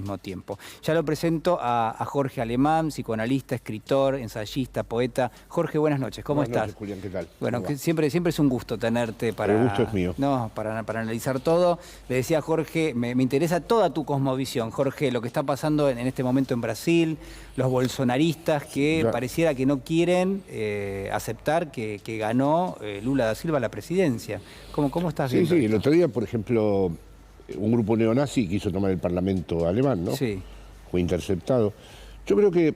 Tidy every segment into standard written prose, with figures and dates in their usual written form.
mismo tiempo. Ya lo presento a Jorge Alemán, psicoanalista, escritor, ensayista, poeta. Jorge, buenas noches, ¿cómo estás? Buenas noches, Julián, ¿qué tal? Bueno, siempre es un gusto tenerte para... El gusto es mío. No, para analizar todo. Le decía a Jorge, me interesa toda tu cosmovisión. Jorge, lo que está pasando en este momento en Brasil, los bolsonaristas que pareciera que no quieren aceptar que ganó Lula da Silva la presidencia. ¿Cómo estás viendo Sí, esto? el otro día, por ejemplo, un grupo neonazi quiso tomar el Parlamento alemán, ¿no? Sí. Fue interceptado. Yo creo que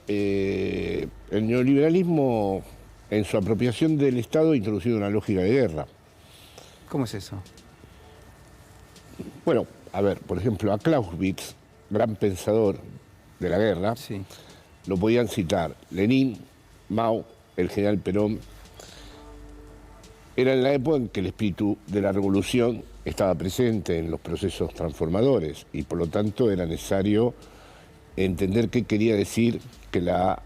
el neoliberalismo, en su apropiación del Estado, ha introducido una lógica de guerra. ¿Cómo es eso? Bueno, a ver, por ejemplo, a Clausewitz, gran pensador de la guerra, Sí. lo podían citar Lenin, Mao, el general Perón. Era en la época en que el espíritu de la revolución estaba presente en los procesos transformadores y por lo tanto era necesario entender qué quería decir que la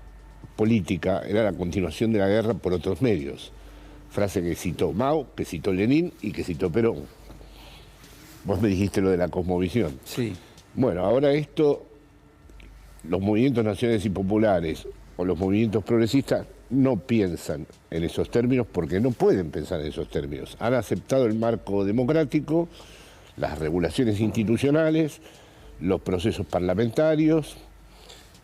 política era la continuación de la guerra por otros medios. Frase que citó Mao, que citó Lenin y que citó Perón. Vos me dijiste lo de la cosmovisión. Sí. Bueno, ahora los movimientos nacionales y populares o los movimientos progresistas no piensan en esos términos porque no pueden pensar en esos términos. Han aceptado el marco democrático, las regulaciones institucionales, los procesos parlamentarios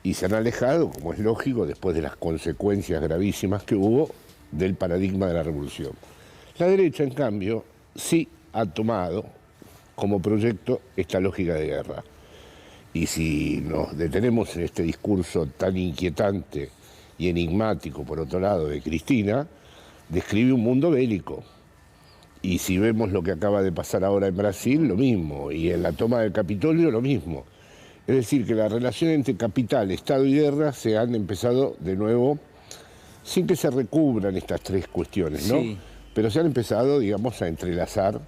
y se han alejado, como es lógico, después de las consecuencias gravísimas que hubo del paradigma de la revolución. La derecha, en cambio, sí ha tomado como proyecto esta lógica de guerra. Y si nos detenemos en este discurso tan inquietante y enigmático, por otro lado, de Cristina, describe un mundo bélico. Y si vemos lo que acaba de pasar ahora en Brasil, lo mismo. Y en la toma del Capitolio, lo mismo. Es decir, que la relación entre capital, Estado y guerra se han empezado de nuevo, sin que se recubran estas tres cuestiones, ¿no? Sí. Pero se han empezado, digamos, a entrelazar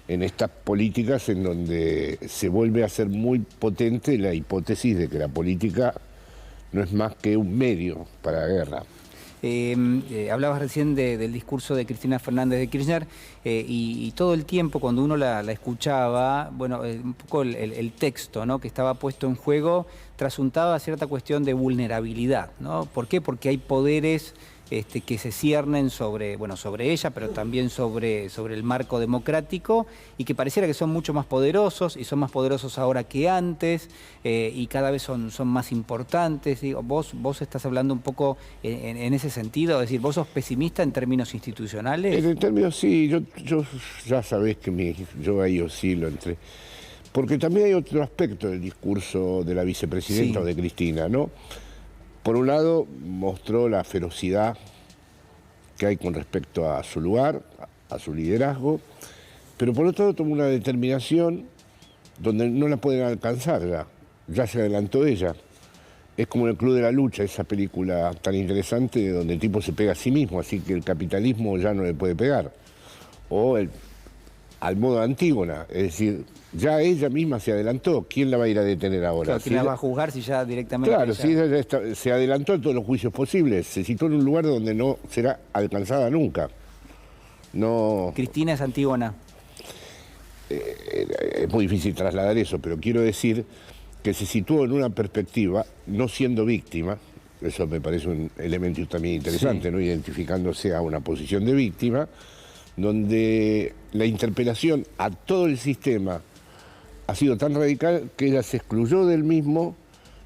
en estas políticas en donde se vuelve a ser muy potente la hipótesis de que la política no es más que un medio para la guerra. Hablabas recién del discurso de Cristina Fernández de Kirchner y todo el tiempo cuando uno la escuchaba, bueno, un poco el texto, ¿no?, que estaba puesto en juego trasuntaba cierta cuestión de vulnerabilidad, ¿no? ¿Por qué? Porque hay poderes que se ciernen sobre ella, pero también sobre el marco democrático y que pareciera que son mucho más poderosos y son más poderosos ahora que antes y cada vez son más importantes. Digo, vos estás hablando un poco en ese sentido, es decir, ¿vos sos pesimista en términos institucionales? En términos, sí, yo ya sabés que yo ahí oscilo entre... Porque también hay otro aspecto del discurso de la vicepresidenta o de Cristina, ¿no? Por un lado, mostró la ferocidad que hay con respecto a su lugar, a su liderazgo, pero por otro lado tomó una determinación donde no la pueden alcanzar ya se adelantó ella. Es como el Club de la Lucha, esa película tan interesante donde el tipo se pega a sí mismo, así que el capitalismo ya no le puede pegar. O al modo Antígona, es decir, ya ella misma se adelantó. ¿Quién la va a ir a detener ahora? Claro, ¿quién la va a juzgar si ya directamente... Claro, si ella se adelantó a todos los juicios posibles, se situó en un lugar donde no será alcanzada nunca. No... Cristina es Antígona. Es muy difícil trasladar eso, pero quiero decir que se situó en una perspectiva, no siendo víctima, eso me parece un elemento también interesante, ¿no? Identificándose a una posición de víctima, donde la interpelación a todo el sistema ha sido tan radical que ella se excluyó del mismo,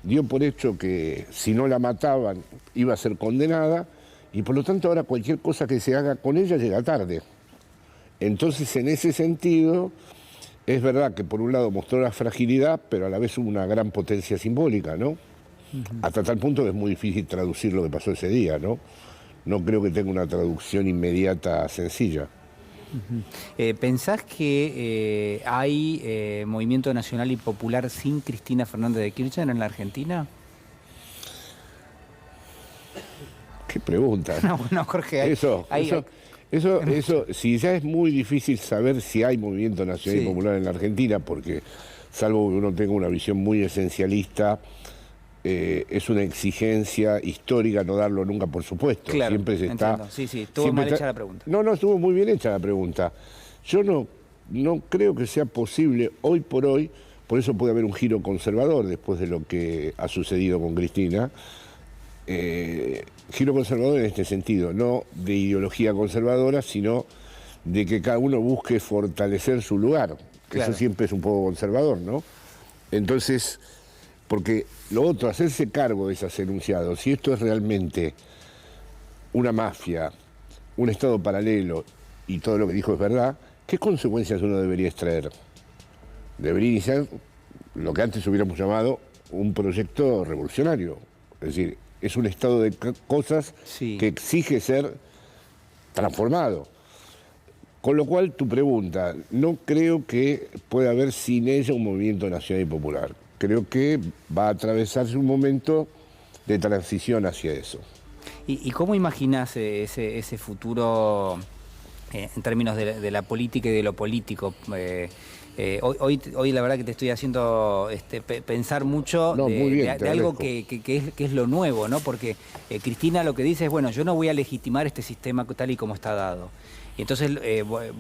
dio por hecho que si no la mataban iba a ser condenada y por lo tanto ahora cualquier cosa que se haga con ella llega tarde. Entonces, en ese sentido, es verdad que por un lado mostró la fragilidad, pero a la vez hubo una gran potencia simbólica, ¿no? Hasta tal punto que es muy difícil traducir lo que pasó ese día, ¿no? No creo que tenga una traducción inmediata sencilla. ¿Pensás que hay movimiento nacional y popular sin Cristina Fernández de Kirchner en la Argentina? ¿Qué pregunta? No, Jorge, Eso, si ya es muy difícil saber si hay movimiento nacional y popular en la Argentina, porque salvo que uno tenga una visión muy esencialista, es una exigencia histórica no darlo nunca por supuesto. Claro, siempre se está... entiendo. Sí, estuvo mal hecha la pregunta. No, estuvo muy bien hecha la pregunta. Yo no creo que sea posible hoy por hoy, Por eso puede haber un giro conservador después de lo que ha sucedido con Cristina. Giro conservador en este sentido, no de ideología conservadora, sino de que cada uno busque fortalecer su lugar. Claro. Eso siempre es un poco conservador, ¿no? Entonces, porque lo otro, hacerse cargo de esos enunciados, si esto es realmente una mafia, un Estado paralelo y todo lo que dijo es verdad, ¿qué consecuencias uno debería extraer? Debería iniciar lo que antes hubiéramos llamado un proyecto revolucionario. Es decir, es un estado de cosas que exige ser transformado. Con lo cual, tu pregunta, no creo que pueda haber sin ella un movimiento nacional y popular. Creo que va a atravesarse un momento de transición hacia eso. ¿Y cómo imaginás ese futuro en términos de la política y de lo político? Hoy la verdad que te estoy haciendo pensar mucho de algo que es lo nuevo, ¿no? Porque Cristina lo que dice es, bueno, yo no voy a legitimar este sistema tal y como está dado. Y entonces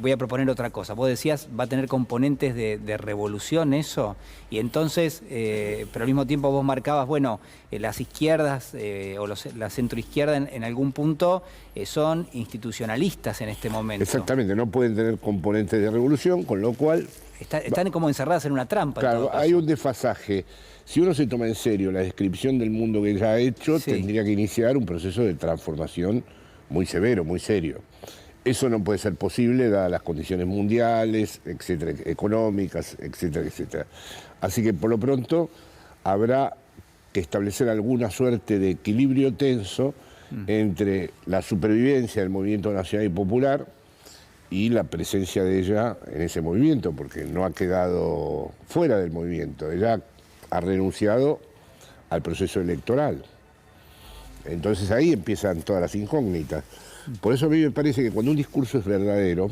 voy a proponer otra cosa. Vos decías, va a tener componentes de revolución eso, y entonces, pero al mismo tiempo vos marcabas, bueno, las izquierdas o la centroizquierda en algún punto son institucionalistas en este momento. Exactamente, no pueden tener componentes de revolución, con lo cual... Están como encerradas en una trampa. Claro, hay un desfasaje. Si uno se toma en serio la descripción del mundo que ella ha hecho, tendría que iniciar un proceso de transformación muy severo, muy serio. Eso no puede ser posible dadas las condiciones mundiales, etcétera, económicas, etcétera, etcétera. Así que por lo pronto habrá que establecer alguna suerte de equilibrio tenso entre la supervivencia del movimiento nacional y popular y la presencia de ella en ese movimiento, porque no ha quedado fuera del movimiento. Ella ha renunciado al proceso electoral. Entonces ahí empiezan todas las incógnitas. Por eso a mí me parece que cuando un discurso es verdadero,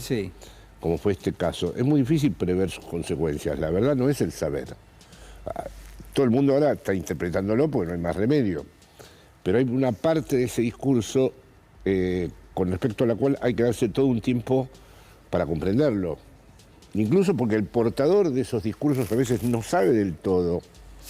como fue este caso, es muy difícil prever sus consecuencias. La verdad no es el saber. Todo el mundo ahora está interpretándolo porque no hay más remedio. Pero hay una parte de ese discurso con respecto a la cual hay que darse todo un tiempo para comprenderlo. Incluso porque el portador de esos discursos a veces no sabe del todo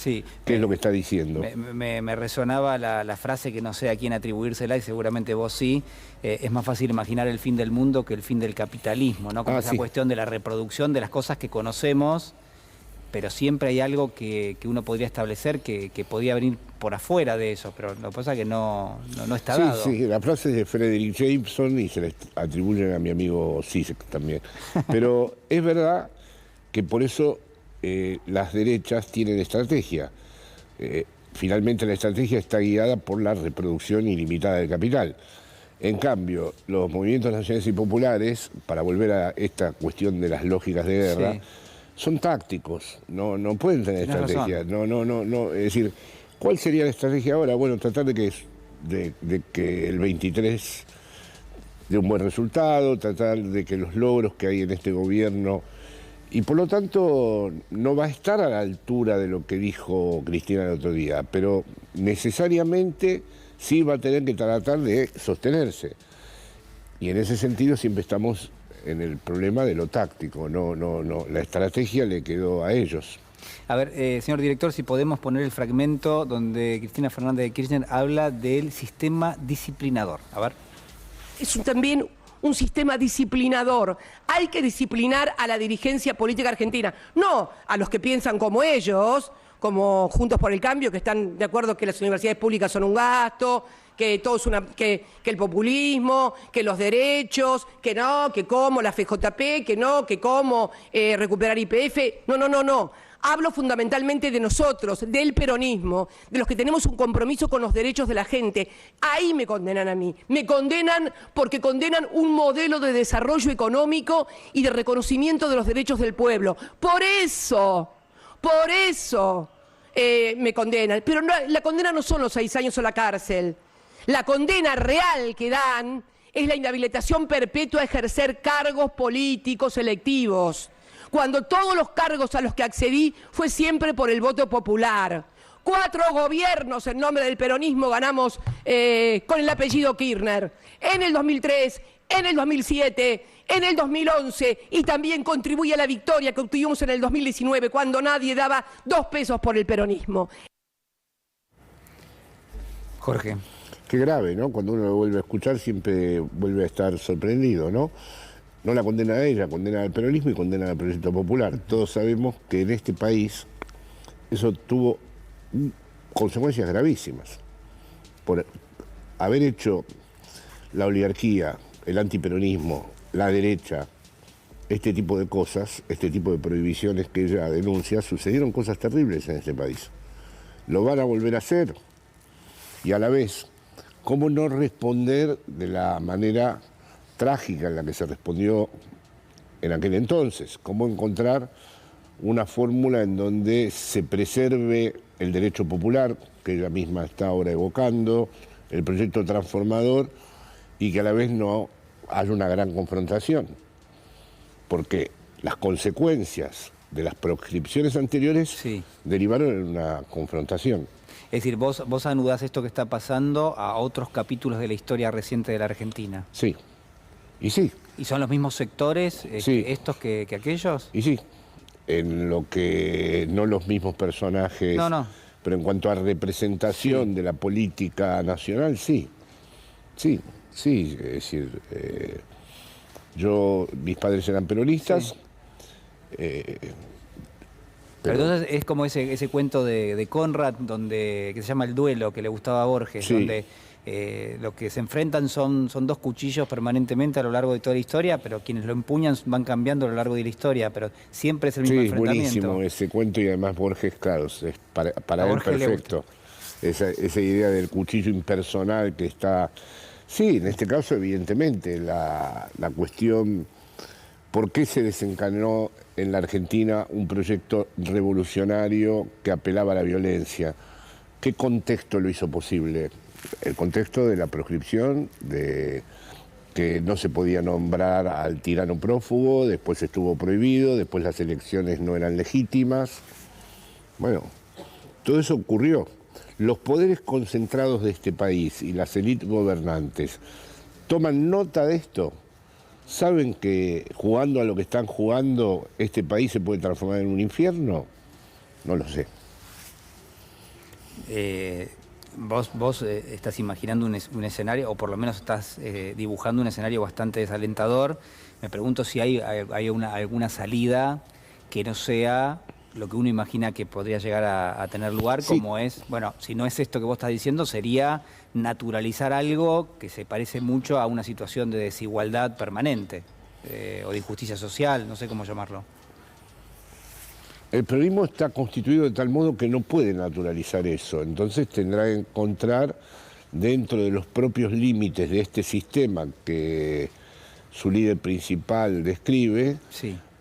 qué es lo que está diciendo. Me resonaba la frase que no sé a quién atribuírsela, y seguramente vos sí. Es más fácil imaginar el fin del mundo que el fin del capitalismo, ¿no? Como esa cuestión de la reproducción de las cosas que conocemos, pero siempre hay algo que uno podría establecer que podía venir por afuera de eso, pero lo que pasa es que no está dado. Sí, la frase es de Frederick Jameson y se le atribuyen a mi amigo Zizek también. Pero es verdad que por eso las derechas tienen estrategia. Finalmente la estrategia está guiada por la reproducción ilimitada del capital. En cambio, los movimientos nacionales y populares, para volver a esta cuestión de las lógicas de guerra, son tácticos, no pueden tener estrategia. No. Es decir, ¿cuál sería la estrategia ahora? Bueno, tratar de que el 23 dé un buen resultado, tratar de que los logros que hay en este gobierno, y por lo tanto no va a estar a la altura de lo que dijo Cristina el otro día, pero necesariamente sí va a tener que tratar de sostenerse. Y en ese sentido siempre estamos en el problema de lo táctico, la estrategia le quedó a ellos. A ver, señor director, si podemos poner el fragmento donde Cristina Fernández de Kirchner habla del sistema disciplinador. A ver. Es también un sistema disciplinador. Hay que disciplinar a la dirigencia política argentina, no a los que piensan como ellos, como Juntos por el Cambio, que están de acuerdo que las universidades públicas son un gasto, que todo es que el populismo, que los derechos, que no, que cómo la FJP, que no, que cómo recuperar YPF. No. Hablo fundamentalmente de nosotros, del peronismo, de los que tenemos un compromiso con los derechos de la gente. Ahí me condenan a mí. Me condenan porque condenan un modelo de desarrollo económico y de reconocimiento de los derechos del pueblo. Por eso me condenan. Pero la condena no son los 6 años o la cárcel. La condena real que dan es la inhabilitación perpetua a ejercer cargos políticos electivos, cuando todos los cargos a los que accedí fue siempre por el voto popular. 4 gobiernos en nombre del peronismo ganamos con el apellido Kirchner. En el 2003, en el 2007, en el 2011 y también contribuye a la victoria que obtuvimos en el 2019 cuando nadie daba 2 pesos por el peronismo. Jorge. Qué grave, ¿no? Cuando uno lo vuelve a escuchar siempre vuelve a estar sorprendido, ¿no? No la condena a ella, condena al peronismo y condena al proyecto popular. Todos sabemos que en este país eso tuvo consecuencias gravísimas. Por haber hecho la oligarquía, el antiperonismo, la derecha, este tipo de cosas, este tipo de prohibiciones que ella denuncia, sucedieron cosas terribles en este país. Lo van a volver a hacer y a la vez, ¿cómo no responder de la manera trágica en la que se respondió en aquel entonces? ¿Cómo encontrar una fórmula en donde se preserve el derecho popular, que ella misma está ahora evocando, el proyecto transformador, y que a la vez no haya una gran confrontación? Porque las consecuencias de las proscripciones anteriores derivaron en una confrontación. Es decir, vos anudás esto que está pasando a otros capítulos de la historia reciente de la Argentina. Sí, y sí. ¿Y son los mismos sectores estos que aquellos? Y sí, en lo que no los mismos personajes, pero en cuanto a representación de la política nacional, sí. Sí, sí, es decir, mis padres eran peronistas. Pero entonces es como ese cuento de Conrad, que se llama El duelo, que le gustaba a Borges, donde lo que se enfrentan son 2 cuchillos permanentemente a lo largo de toda la historia, pero quienes lo empuñan van cambiando a lo largo de la historia, pero siempre es el mismo enfrentamiento. Sí, buenísimo ese cuento, y además Borges, claro, es para él perfecto. Esa idea del cuchillo impersonal que está... Sí, en este caso, evidentemente, la cuestión... ¿Por qué se desencadenó en la Argentina un proyecto revolucionario que apelaba a la violencia? ¿Qué contexto lo hizo posible? El contexto de la proscripción, de que no se podía nombrar al tirano prófugo, después estuvo prohibido, después las elecciones no eran legítimas. Bueno, todo eso ocurrió. Los poderes concentrados de este país y las élites gobernantes toman nota de esto. ¿Saben que jugando a lo que están jugando, este país se puede transformar en un infierno? No lo sé. Vos estás imaginando un escenario, o por lo menos estás dibujando un escenario bastante desalentador. Me pregunto si hay alguna salida que no sea lo que uno imagina que podría llegar a tener lugar, como es, bueno, si no es esto que vos estás diciendo, sería naturalizar algo que se parece mucho a una situación de desigualdad permanente, o de injusticia social, no sé cómo llamarlo. El peronismo está constituido de tal modo que no puede naturalizar eso, entonces tendrá que encontrar dentro de los propios límites de este sistema que su líder principal describe,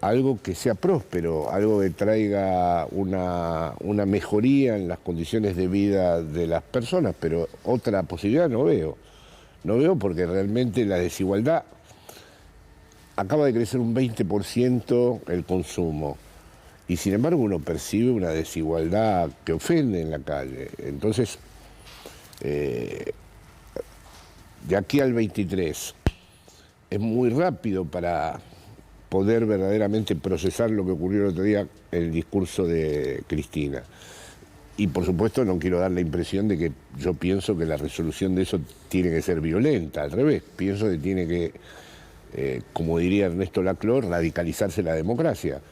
algo que sea próspero, algo que traiga una mejoría en las condiciones de vida de las personas, pero otra posibilidad no veo. No veo porque realmente la desigualdad, acaba de crecer un 20% el consumo, y sin embargo uno percibe una desigualdad que ofende en la calle. Entonces, de aquí al 23, es muy rápido para poder verdaderamente procesar lo que ocurrió el otro día en el discurso de Cristina. Y por supuesto no quiero dar la impresión de que yo pienso que la resolución de eso tiene que ser violenta, al revés, pienso que tiene que, como diría Ernesto Laclau, radicalizarse la democracia.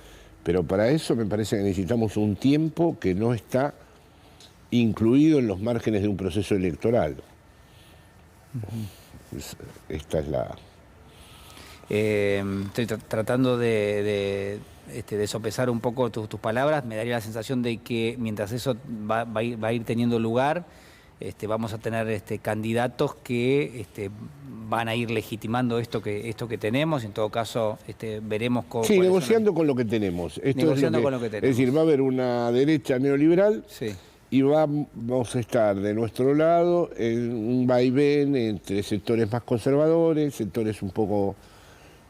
Pero para eso me parece que necesitamos un tiempo que no está incluido en los márgenes de un proceso electoral. Esta es la... Estoy tratando de sopesar un poco tus palabras. Me daría la sensación de que mientras eso va a ir teniendo lugar, vamos a tener candidatos que van a ir legitimando esto que tenemos. En todo caso, veremos cómo... Sí, negociando con lo que tenemos. Negociando con lo que tenemos. Es decir, va a haber una derecha neoliberal y vamos a estar de nuestro lado en un vaivén entre sectores más conservadores, sectores un poco...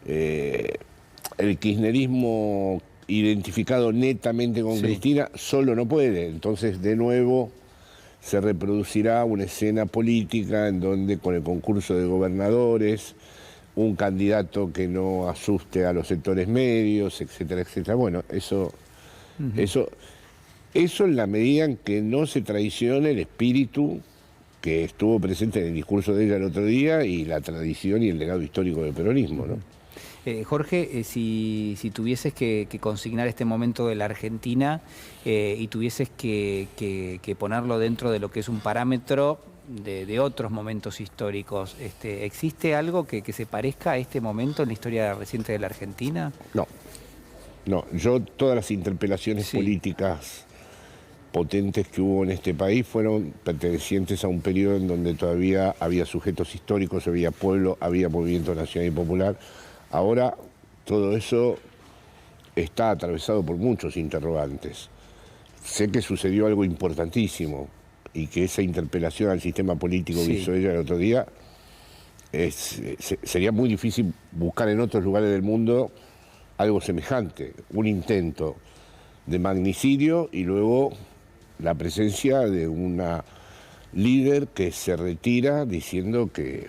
el kirchnerismo identificado netamente con Cristina solo no puede, entonces de nuevo se reproducirá una escena política en donde con el concurso de gobernadores, un candidato que no asuste a los sectores medios, etcétera, etcétera. Bueno, eso en la medida en que no se traicione el espíritu que estuvo presente en el discurso de ella el otro día y la tradición y el legado histórico del peronismo, ¿no? Jorge, si tuvieses que consignar este momento de la Argentina y tuvieses que ponerlo dentro de lo que es un parámetro de otros momentos históricos, ¿existe algo que se parezca a este momento en la historia reciente de la Argentina? No, yo todas las interpelaciones políticas potentes que hubo en este país fueron pertenecientes a un periodo en donde todavía había sujetos históricos, había pueblo, había movimiento nacional y popular. Ahora todo eso está atravesado por muchos interrogantes. Sé que sucedió algo importantísimo y que esa interpelación al sistema político que hizo ella el otro día, sería muy difícil buscar en otros lugares del mundo algo semejante, un intento de magnicidio y luego la presencia de una líder que se retira diciendo que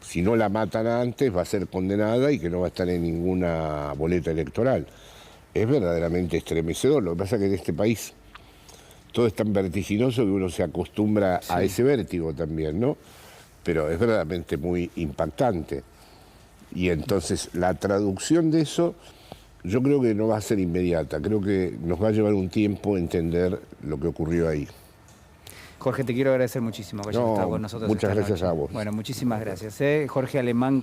si no la matan antes va a ser condenada y que no va a estar en ninguna boleta electoral. Es verdaderamente estremecedor. Lo que pasa es que en este país todo es tan vertiginoso que uno se acostumbra a ese vértigo también, ¿no? Pero es verdaderamente muy impactante. Y entonces la traducción de eso yo creo que no va a ser inmediata. Creo que nos va a llevar un tiempo entender lo que ocurrió ahí. Jorge, te quiero agradecer muchísimo que hayas estado con nosotros muchas esta gracias noche. a vos. Bueno, muchísimas gracias. Jorge Alemán.